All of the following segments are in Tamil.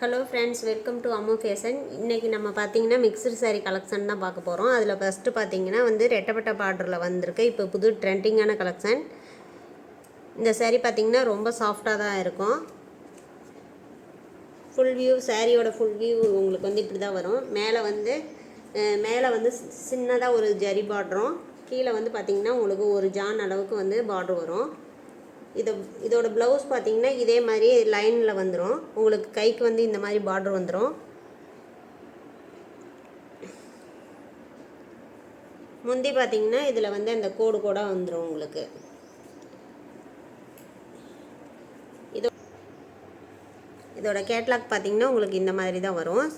Hello friends, welcome to Ammu fashion. இன்றைக்கி நம்ம பார்த்திங்கன்னா மிக்சடு சாரீ கலெக்ஷன் தான் பார்க்க போகிறோம். அதில் ஃபஸ்ட்டு பார்த்திங்கன்னா ரெட்டப்பட்ட பார்டரில் வந்திருக்கு. இப்போ புது ட்ரெண்டிங்கான கலெக்ஷன். இந்த சாரீ பார்த்திங்கன்னா ரொம்ப சாஃப்டாக தான் இருக்கும். ஃபுல் வியூ, சாரியோட ஃபுல் வியூ உங்களுக்கு இப்படி தான் வரும். மேலே வந்து சின்னதாக ஒரு ஜரி பார்டரும், கீழே பார்த்திங்கன்னா உங்களுக்கு ஒரு ஜான் அளவுக்கு பார்டர் வரும். இதோட ப்ளவுஸ் பார்த்திங்கன்னா இதே மாதிரி லைனில் வந்துடும். உங்களுக்கு கைக்கு இந்த மாதிரி பார்டர் வந்துடும். முந்தி பார்த்திங்கன்னா இதில் அந்த கோடு கோடாக வந்துடும் உங்களுக்கு. இதோட கேட்லாக் பார்த்திங்கன்னா உங்களுக்கு இந்த மாதிரி தான் வரும்.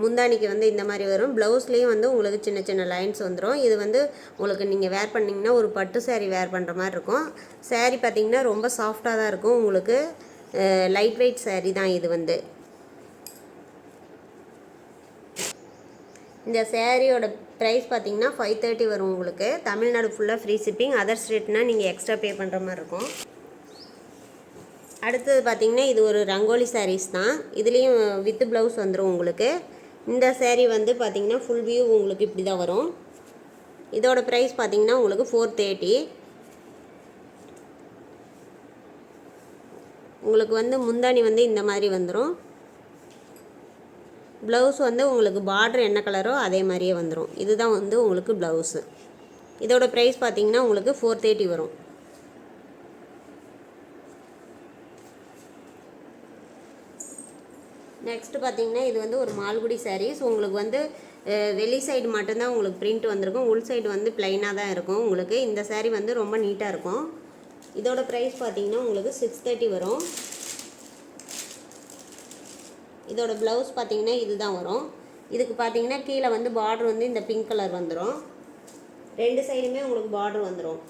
முந்தானிக்கு இந்த மாதிரி வரும். ப்ளவுஸ்லேயும் உங்களுக்கு சின்ன சின்ன லைன்ஸ் வந்துடும். இது உங்களுக்கு நீங்கள் வேர் பண்ணிங்கன்னா ஒரு பட்டு சாரீ வேர் பண்ணுற மாதிரி இருக்கும். சாரீ பார்த்திங்கன்னா ரொம்ப சாஃப்டாக தான் இருக்கும். உங்களுக்கு லைட் வெயிட் சாரீ தான் இது. இந்த சாரியோட ப்ரைஸ் பார்த்திங்கன்னா 530 வரும் உங்களுக்கு. தமிழ்நாடு ஃபுல்லாக ஃப்ரீ ஷிப்பிங். அதர் ஸ்டேட்னால் நீங்கள் எக்ஸ்ட்ரா பே பண்ணுற மாதிரி இருக்கும். அடுத்தது பார்த்திங்கன்னா இது ஒரு ரங்கோலி சாரீஸ் தான். இதுலேயும் வித் ப்ளவுஸ் வந்துடும் உங்களுக்கு. இந்த சாரீ பார்த்திங்கன்னா ஃபுல் வியூ உங்களுக்கு இப்படி தான் வரும். இதோட ப்ரைஸ் பார்த்திங்கன்னா உங்களுக்கு 430. உங்களுக்கு முந்தானி இந்த மாதிரி வந்துடும். ப்ளவுஸ் உங்களுக்கு பார்டர் என்ன கலரோ அதே மாதிரியே வந்துடும். இதுதான் உங்களுக்கு ப்ளவுஸு. இதோட ப்ரைஸ் பார்த்திங்கன்னா உங்களுக்கு 430 வரும். நெக்ஸ்ட்டு பார்த்திங்கன்னா இது ஒரு மால்குடி சாரீஸ். உங்களுக்கு வெளி சைடு மட்டும்தான் உங்களுக்கு பிரிண்ட் வந்திருக்கும். உள் சைடு ப்ளைனாக தான் இருக்கும் உங்களுக்கு. இந்த சாரீ ரொம்ப நீட்டாக இருக்கும். இதோட ப்ரைஸ் பார்த்திங்கன்னா உங்களுக்கு 630 வரும். இதோட ப்ளவுஸ் பார்த்திங்கன்னா இதுதான் வரும். இதுக்கு பார்த்திங்கன்னா கீழே பார்டர் இந்த பிங்க் கலர் வந்துடும். ரெண்டு சைடுமே உங்களுக்கு பார்டர் வந்துடும்.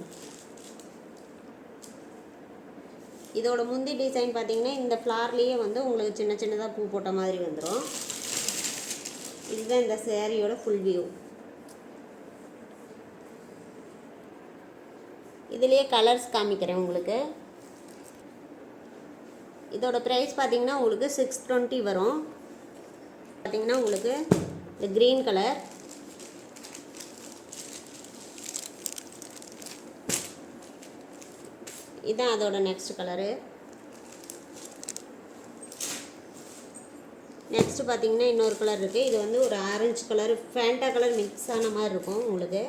இதோட முந்தி டிசைன் பார்த்திங்கன்னா இந்த ஃப்ளார்லேயே உங்களுக்கு சின்ன சின்னதாக பூ போட்ட மாதிரி வந்துடும். இதுதான் இந்த சாரியோட ஃபுல் வியூ. இதுலேயே கலர்ஸ் காமிக்கிறேன் உங்களுக்கு. இதோட ப்ரைஸ் பார்த்திங்கன்னா உங்களுக்கு 620 வரும். பார்த்திங்கன்னா உங்களுக்கு இந்த க்ரீன் கலர், இதுதான் அதோட நெக்ஸ்ட் கலரு. நெக்ஸ்ட்டு பார்த்திங்கன்னா இன்னொரு கலர் இருக்குது. இது ஒரு orange colour, Fanta colour mix ஆன மாதிரி இருக்கும் உங்களுக்கு.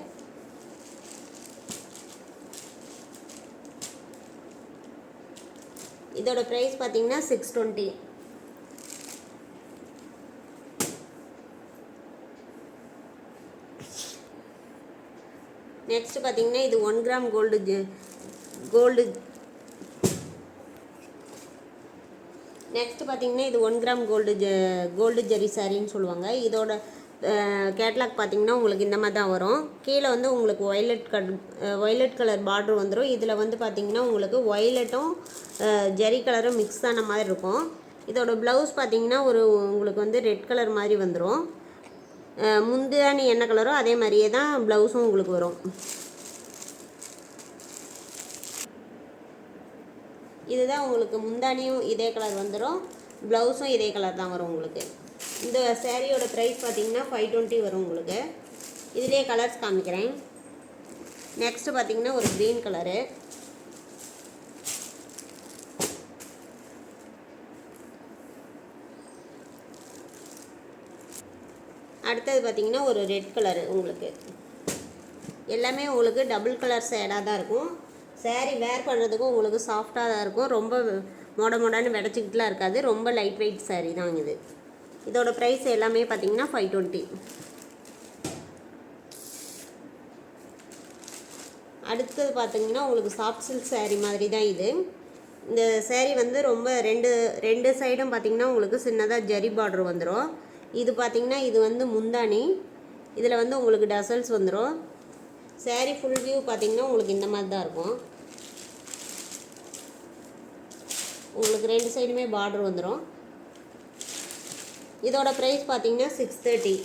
இதோட ப்ரைஸ் பார்த்திங்கன்னா 620. நெக்ஸ்ட்டு பார்த்திங்கன்னா இது 1 கிராம் கோல்டு நெக்ஸ்ட் பார்த்திங்கன்னா இது 1 கிராம் கோல்டு ஜரி சாரின்னு சொல்லுவாங்க. இதோட கேட்லாக் பார்த்திங்கன்னா உங்களுக்கு இந்த மாதிரி தான் வரும். கீழே உங்களுக்கு ஒய்லட் கலர் பார்டர் வந்துடும். இதில் பார்த்திங்கன்னா உங்களுக்கு ஒய்லட்டும் ஜரி கலரும் மிக்ஸ் ஆன மாதிரி இருக்கும். இதோட ப்ளவுஸ் பார்த்திங்கன்னா உங்களுக்கு ரெட் கலர் மாதிரி வந்துடும். முந்தானி என்ன கலரோ அதே மாதிரியே தான் ப்ளவுஸும் உங்களுக்கு வரும். இதுதான் உங்களுக்கு முந்தானியும் இதே கலர் வந்துடும், ப்ளவுஸும் இதே கலர் தான் வரும் உங்களுக்கு. இந்த சாரியோட ப்ரைஸ் பார்த்திங்கன்னா 520 வரும் உங்களுக்கு. இதிலே கலர்ஸ் காமிக்கிறேன். நெக்ஸ்ட்டு பார்த்திங்கன்னா ஒரு க்ரீன் கலரு, அடுத்தது பார்த்திங்கன்னா ஒரு ரெட் கலரு. உங்களுக்கு எல்லாமே உங்களுக்கு டபுள் கலர் ஷேடாக தான் இருக்கும். சாரீ வேர் பண்ணுறதுக்கும் உங்களுக்கு சாஃப்டாக தான் இருக்கும். ரொம்ப மொடன்னு வெடச்சிக்கிட்டுலாம் இருக்காது. ரொம்ப லைட் வெயிட் சாரீ தான் இது. இதோட ப்ரைஸ் எல்லாமே பார்த்திங்கன்னா 520. அடுத்தது பார்த்திங்கன்னா உங்களுக்கு சாஃப்ட் சில்க் சாரீ மாதிரி தான் இது. இந்த சாரீ ரொம்ப ரெண்டு சைடும் பார்த்திங்கன்னா உங்களுக்கு சின்னதாக ஜரி பார்டர் வந்துடும். இது பார்த்திங்கன்னா இது முந்தானி. இதில் உங்களுக்கு டசல்ஸ் வந்துடும். சாரீ ஃபுல் வியூ பார்த்திங்கன்னா உங்களுக்கு இந்த மாதிரி தான் இருக்கும். உங்களுக்கு ரெண்டு சைடுமே பார்டர் வந்துடும். இதோட ப்ரைஸ் பார்த்திங்கன்னா 630.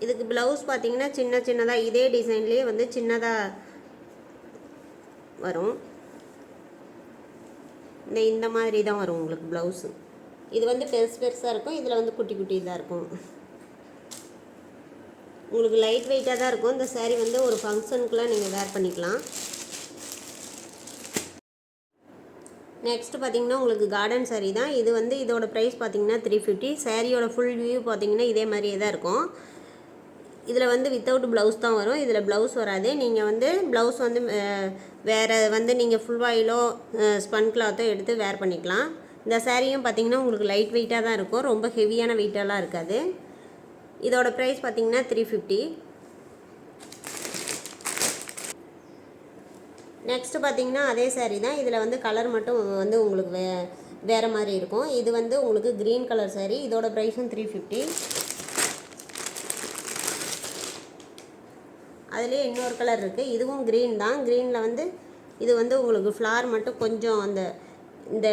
இதுக்கு ப்ளவுஸ் பார்த்திங்கன்னா சின்னதாக இதே டிசைன்லேயே சின்னதாக வரும். இந்த மாதிரி தான் வரும் உங்களுக்கு ப்ளவுஸு. இது வந்து பெருசு பெருசாக இருக்கும், இதில் வந்து குட்டி குட்டி இதாக இருக்கும். உங்களுக்கு லைட் வெயிட்டாக தான் இருக்கும். இந்த saree வந்து ஒரு ஃபங்க்ஷனுக்குலாம் நீங்கள் வேர் பண்ணிக்கலாம். நெக்ஸ்ட்டு பார்த்தீங்கன்னா உங்களுக்கு கார்டன் saree தான். இது வந்து இதோட ப்ரைஸ் பார்த்தீங்கன்னா 350. சாரியோட ஃபுல் வியூ பார்த்தீங்கன்னா இதே மாதிரியே தான் இருக்கும். இதில் வந்து வித்தவுட் ப்ளவுஸ் தான் வரும், இதில் ப்ளவுஸ் வராது. நீங்கள் வந்து ப்ளவுஸ் வந்து வேறு வந்து நீங்கள் ஃபுல் வாயிலோ ஸ்பன் கிளாத்தோ எடுத்து வேர் பண்ணிக்கலாம். இந்த சாரியும் பார்த்தீங்கன்னா உங்களுக்கு லைட் வெயிட்டாக தான் இருக்கும், ரொம்ப ஹெவியான வெயிட்டெல்லாம் இருக்காது. இதோட ப்ரைஸ் பார்த்தீங்கன்னா 350. நெக்ஸ்ட்டு பார்த்தீங்கன்னா அதே saree தான். இதில் வந்து கலர் மட்டும் வந்து உங்களுக்கு வேறு மாதிரி இருக்கும். இது வந்து உங்களுக்கு க்ரீன் கலர் saree. இதோட ப்ரைஸும் 350. அதுலேயே இன்னொரு கலர் இருக்குது, இதுவும் க்ரீன் தான். க்ரீனில் வந்து இது வந்து உங்களுக்கு ஃப்ளார் மட்டும் கொஞ்சம் இந்த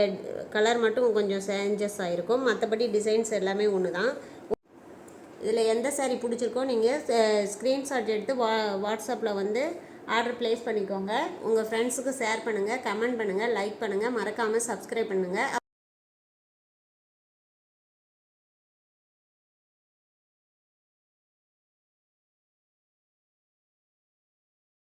கலர் மட்டும் கொஞ்சம் சேஞ்சஸ் ஆகிருக்கும், மற்றபடி டிசைன்ஸ் எல்லாமே ஒன்று தான். இதில் எந்த saree பிடிச்சிருக்கோ நீங்கள் ஸ்க்ரீன்ஷாட் எடுத்து வாட்ஸ்அப்பில் வந்து ஆர்டர் ப்ளேஸ் பண்ணிக்கோங்க. உங்கள் ஃப்ரெண்ட்ஸுக்கு ஷேர் பண்ணுங்கள், கமெண்ட் பண்ணுங்கள், லைக் பண்ணுங்கள், மறக்காமல் சப்ஸ்கிரைப் பண்ணுங்கள்.